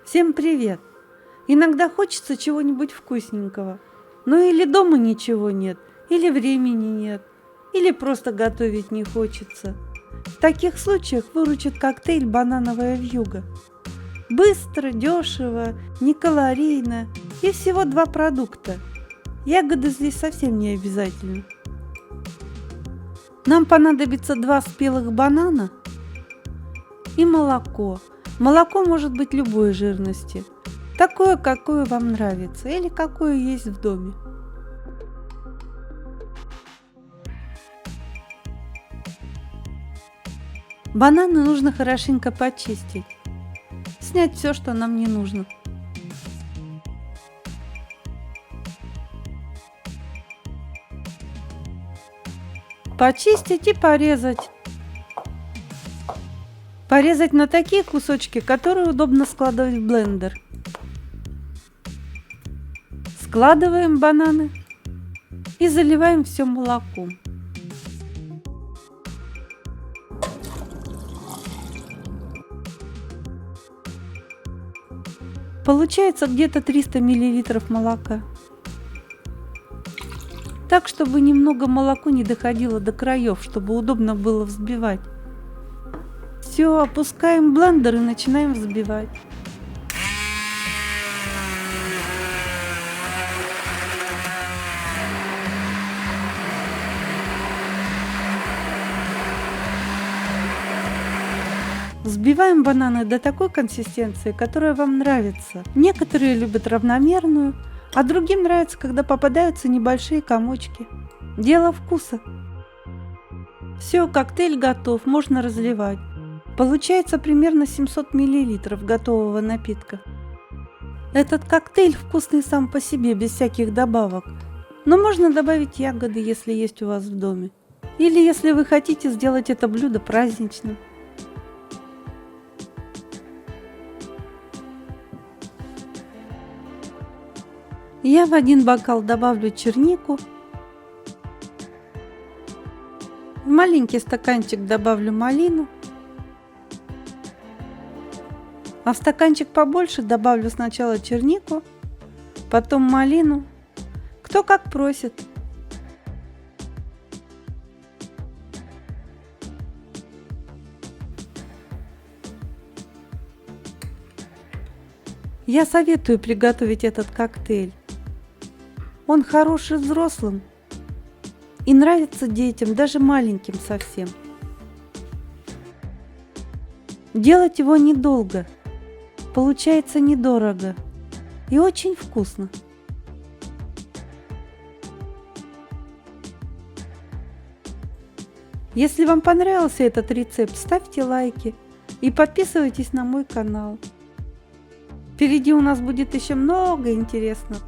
Всем привет! Иногда хочется чего-нибудь вкусненького. Ну или дома ничего нет, или времени нет, или просто готовить не хочется. В таких случаях выручит коктейль «Банановая вьюга». Быстро, дешево, некалорийно и всего 2 продукта. Ягоды здесь совсем не обязательно. Нам понадобится 2 спелых банана и молоко. Молоко может быть любой жирности, такое, какое вам нравится или какое есть в доме. Бананы нужно хорошенько почистить, снять все, что нам не нужно. Почистить и порезать. Порезать на такие кусочки, которые удобно складывать в блендер. Складываем бананы и заливаем все молоком. Получается где-то 300 мл молока. Так, чтобы немного молоко не доходило до краев, чтобы удобно было взбивать. Все, опускаем блендер и начинаем взбивать. Взбиваем бананы до такой консистенции, которая вам нравится. Некоторые любят равномерную, а другим нравится, когда попадаются небольшие комочки. Дело вкуса. Все, коктейль готов, можно разливать. Получается примерно 700 мл готового напитка. Этот коктейль вкусный сам по себе, без всяких добавок. Но можно добавить ягоды, если есть у вас в доме. Или если вы хотите сделать это блюдо праздничным. Я в 1 бокал добавлю чернику. В маленький стаканчик добавлю малину. А в стаканчик побольше добавлю сначала чернику, потом малину. Кто как просит. Я советую приготовить этот коктейль. Он хороший взрослым и нравится детям, даже маленьким совсем. Делать его недолго, получается недорого и очень вкусно. Если вам понравился этот рецепт, ставьте лайки и подписывайтесь на мой канал. Впереди у нас будет еще много интересного.